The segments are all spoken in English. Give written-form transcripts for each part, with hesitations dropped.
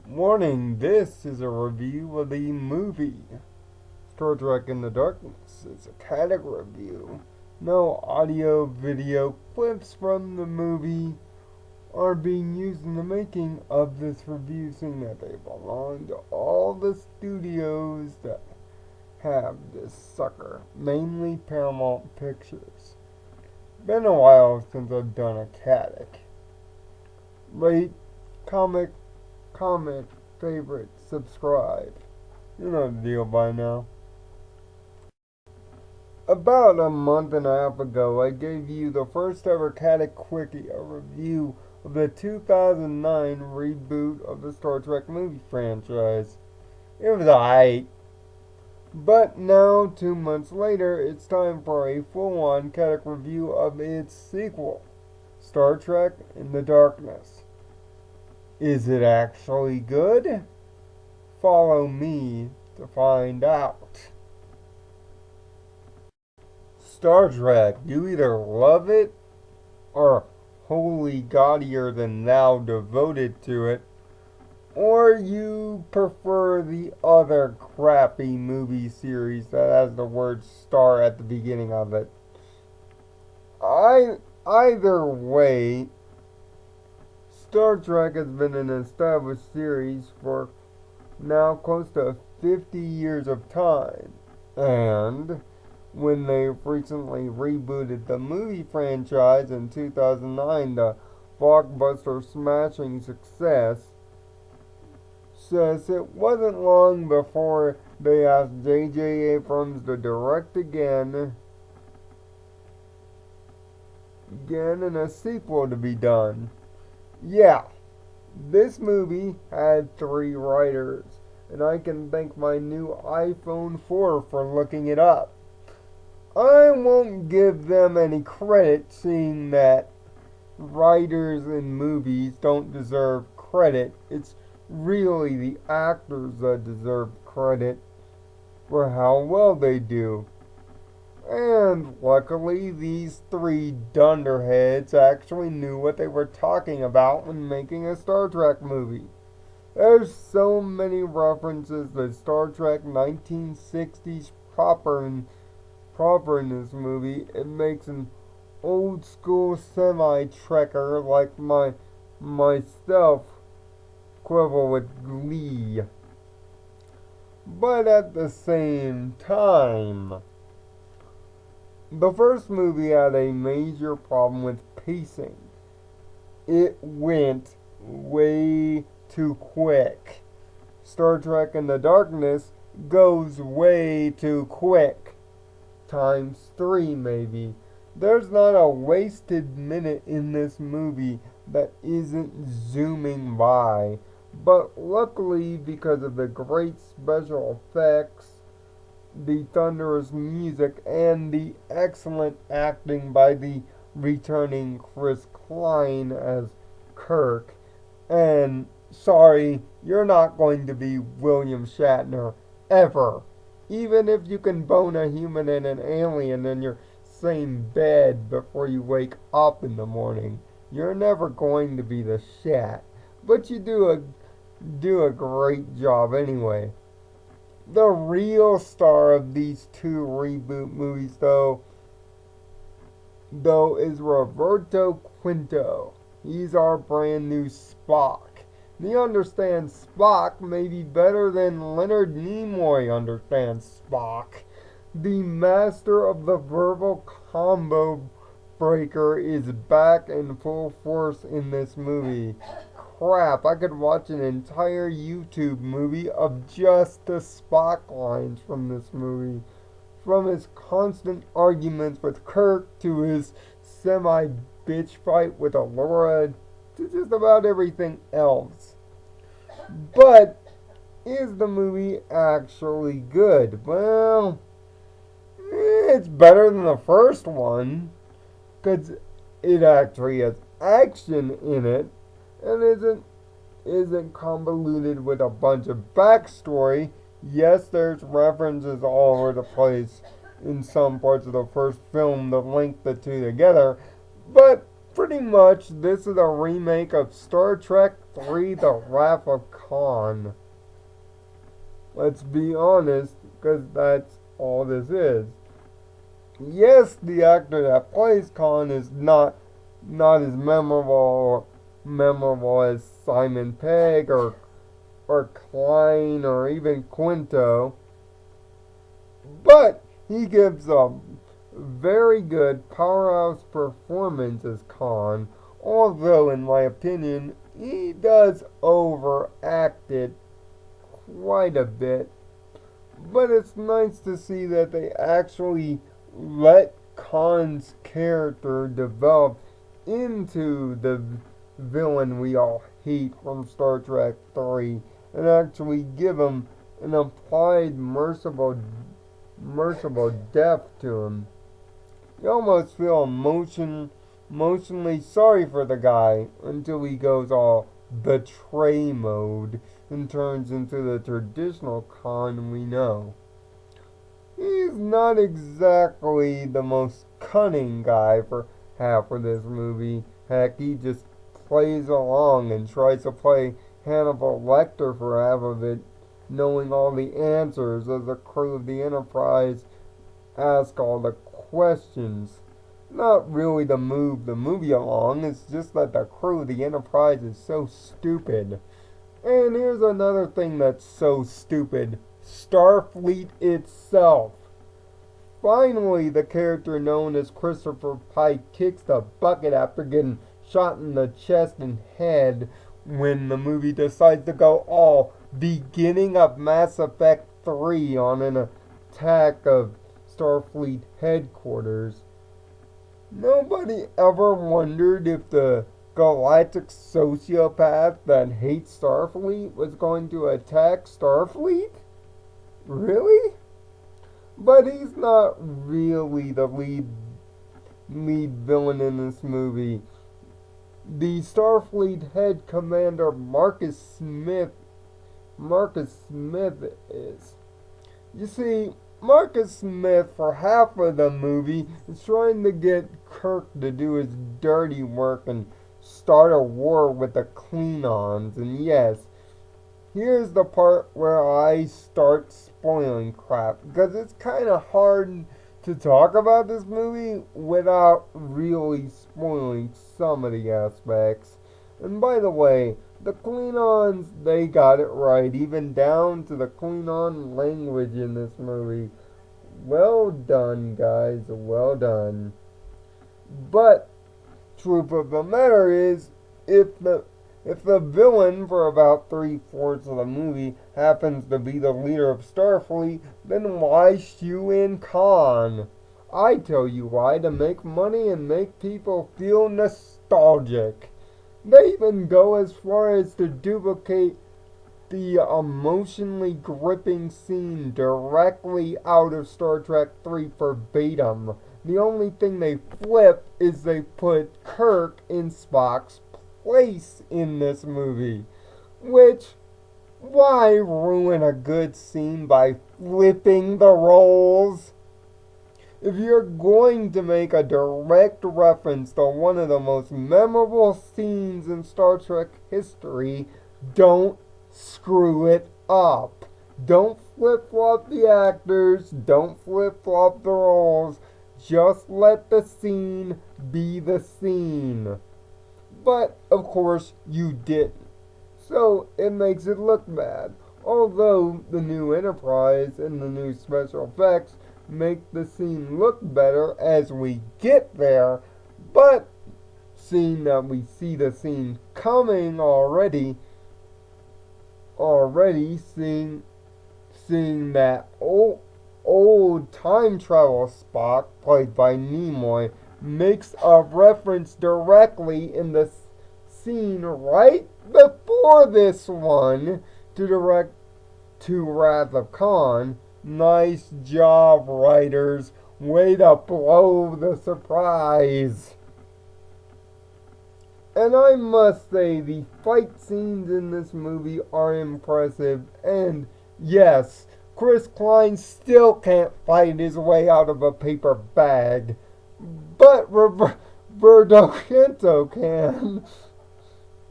Warning, this is a review of the movie Star Trek in the Darkness. It's a Kadic review. No audio, video clips from the movie are being used in the making of this review, seeing that they belong to all the studios that have this sucker, mainly Paramount Pictures. Been a while since I've done a Kadic. Rate, comment, favorite, subscribe. You know the deal by now. About a month and a half ago, I gave you the first ever Kadic Quickie, a review of the 2009 reboot of the Star Trek movie franchise. It was alright. But now, 2 months later, it's time for a full-on Kadic review of its sequel, Star Trek in the Darkness. Is it actually good? Follow me to find out. Star Trek, you either love it or wholly gaudier than thou devoted to it, or you prefer the other crappy movie series that has the word star at the beginning of it. Either way, Star Trek has been an established series for now close to 50 years of time, and when they recently rebooted the movie franchise in 2009, the blockbuster smashing success, says it wasn't long before they asked J.J. Abrams to direct again and a sequel to be done. Yeah, this movie had 3 writers, and I can thank my new iPhone 4 for looking it up. I won't give them any credit, seeing that writers in movies don't deserve credit. It's really the actors that deserve credit for how well they do. And luckily, these 3 dunderheads actually knew what they were talking about when making a Star Trek movie. There's so many references to Star Trek 1960s proper in this movie, it makes an old school semi-trekker like myself quiver with glee. But at the same time, the first movie had a major problem with pacing. It went way too quick. Star Trek in the Darkness goes way too quick. Times 3 maybe. There's not a wasted minute in this movie that isn't zooming by. But luckily, because of the great special effects, the thunderous music, and the excellent acting by the returning Chris Klein as Kirk, and sorry, you're not going to be William Shatner, ever. Even if you can bone a human and an alien in your same bed before you wake up in the morning, you're never going to be the Shat. But you do a great job anyway. The real star of these 2 reboot movies, though, is Roberto Quinto. He's our brand new Spock. He understands Spock maybe better than Leonard Nimoy understands Spock. The master of the verbal combo breaker is back in full force in this movie. Crap, I could watch an entire YouTube movie of just the Spock lines from this movie. From his constant arguments with Kirk to his semi-bitch fight with Allura to just about everything else. But is the movie actually good? Well, it's better than the first one, because it actually has action in it and isn't convoluted with a bunch of backstory. Yes, there's references all over the place in some parts of the first film that link the 2 together, but pretty much this is a remake of Star Trek 3, The Wrath of Khan. Let's be honest, because that's all this is. Yes, the actor that plays Khan is not as memorable as Simon Pegg or Klein or even Quinto, but he gives a very good powerhouse performance as Khan, although in my opinion he does overact it quite a bit. But it's nice to see that they actually let Khan's character develop into the villain we all hate from Star Trek 3 and actually give him an implied merciful death to him. You almost feel emotionally sorry for the guy until he goes all betray mode and turns into the traditional Khan we know. He's not exactly the most cunning guy for half of this movie. Heck, he just plays along and tries to play Hannibal Lecter for half of it, knowing all the answers as the crew of the Enterprise ask all the questions. Not really to move the movie along, it's just that the crew of the Enterprise is so stupid. And here's another thing that's so stupid. Starfleet itself. Finally, the character known as Christopher Pike kicks the bucket after getting shot in the chest and head when the movie decides to go all beginning of Mass Effect 3 on an attack of Starfleet headquarters. Nobody ever wondered if the galactic sociopath that hates Starfleet was going to attack Starfleet? Really? But he's not really the lead villain in this movie. The Starfleet head commander Marcus Smith is. You see, Marcus Smith for half of the movie is trying to get Kirk to do his dirty work and start a war with the Klingons. And yes, here's the part where I start spoiling crap, because it's kind of hard to talk about this movie without really spoiling some of the aspects. And by the way, the Klingons, they got it right, even down to the Klingon language in this movie. Well done, guys, well done. But truth of the matter is, if the villain for about 3/4 of the movie happens to be the leader of Starfleet, then why shoe in Khan? I tell you why, to make money and make people feel nostalgic. They even go as far as to duplicate the emotionally gripping scene directly out of Star Trek 3 verbatim. The only thing they flip is they put Kirk in Spock's place in this movie. Which, why ruin a good scene by flipping the roles? If you're going to make a direct reference to one of the most memorable scenes in Star Trek history, don't screw it up. Don't flip-flop the actors, don't flip-flop the roles, just let the scene be the scene. But, of course, you didn't. So, it makes it look bad. Although the new Enterprise and the new special effects make the scene look better as we get there, but seeing that we see the scene coming already, seeing that old time travel Spock, played by Nimoy, makes a reference directly in the scene right before this one to Wrath of Khan. Nice job, writers. Way to blow the surprise. And I must say, the fight scenes in this movie are impressive. And yes, Chris Klein still can't fight his way out of a paper bag. But Roberto Quinto can.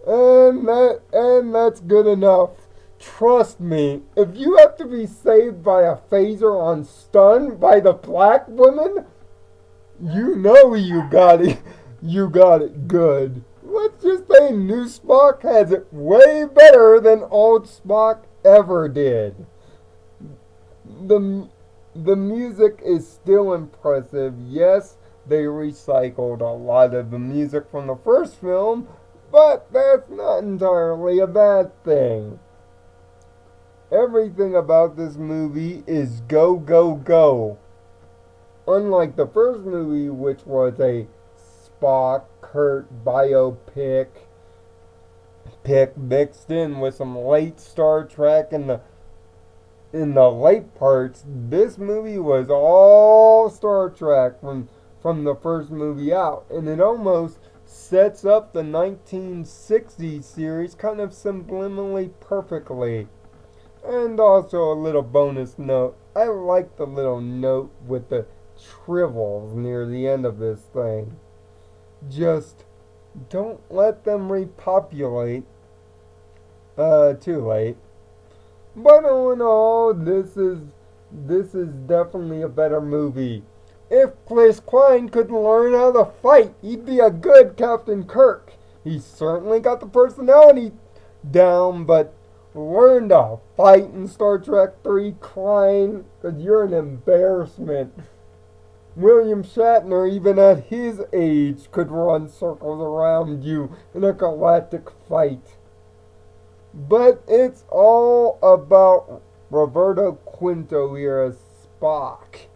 And that's good enough. Trust me, if you have to be saved by a phaser on stun by the black woman, you know you got it. You got it good. Let's just say new Spock has it way better than old Spock ever did. The the music is still impressive. Yes, they recycled a lot of the music from the first film, but that's not entirely a bad thing. Everything about this movie is go, go, go. Unlike the first movie, which was a Spock Kurt biopic mixed in with some late Star Trek in the late parts, this movie was all Star Trek from the first movie out, and it almost sets up the 1960s series kind of subliminally perfectly. And also a little bonus note. I like the little note with the trivels near the end of this thing. Just don't let them repopulate too late. But all in all, this is definitely a better movie. If Chris Klein could learn how to fight, he'd be a good Captain Kirk. He certainly got the personality down, but learn to fight in Star Trek 3, Klein, because you're an embarrassment. William Shatner, even at his age, could run circles around you in a galactic fight. But it's all about Roberto Quinto here as Spock.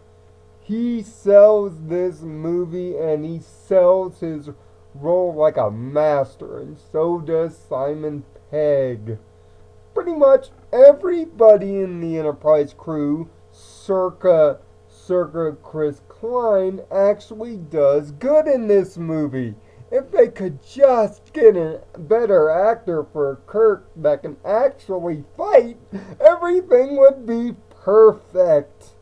He sells this movie and he sells his role like a master, and so does Simon Pegg. Pretty much everybody in the Enterprise crew, circa Chris Klein, actually does good in this movie. If they could just get a better actor for Kirk that can actually fight, everything would be perfect.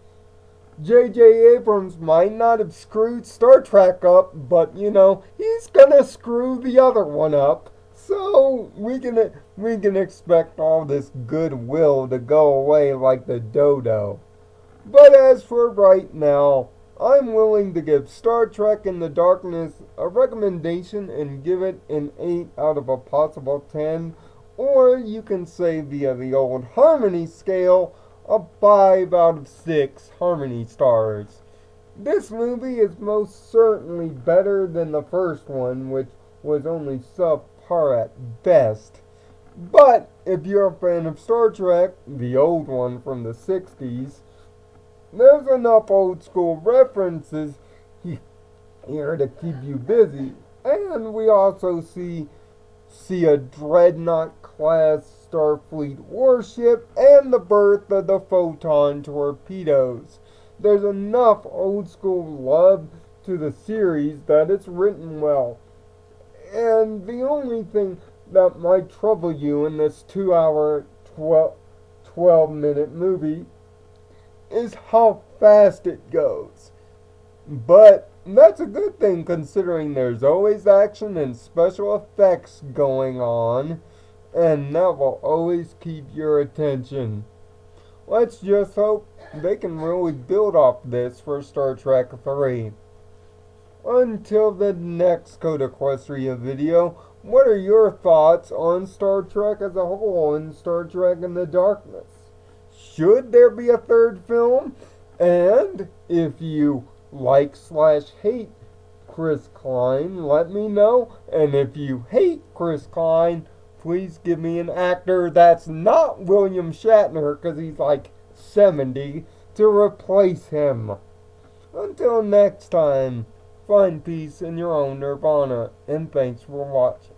J.J. Abrams might not have screwed Star Trek up, but he's gonna screw the other one up. So we can expect all this goodwill to go away like the dodo. But as for right now, I'm willing to give Star Trek in the Darkness a recommendation and give it an 8 out of a possible 10. Or you can say via the old Harmony scale, a 5 out of 6 Harmony stars. This movie is most certainly better than the first one, which was only subpar at best. But if you're a fan of Star Trek, the old one from the 60s, there's enough old school references here to keep you busy. And we also see a Dreadnought class Starfleet warship and the birth of the photon torpedoes. There's enough old school love to the series that it's written well. And the only thing that might trouble you in this 2-hour, 12-minute movie is how fast it goes. But that's a good thing considering there's always action and special effects going on, and that will always keep your attention. Let's just hope they can really build off this for Star Trek 3. Until the next Code Equestria video, what are your thoughts on Star Trek as a whole and Star Trek in the Darkness? Should there be a third film? And if you like/hate Chris Klein, let me know. And if you hate Chris Klein, please give me an actor that's not William Shatner, because he's like 70, to replace him. Until next time, find peace in your own nirvana, and thanks for watching.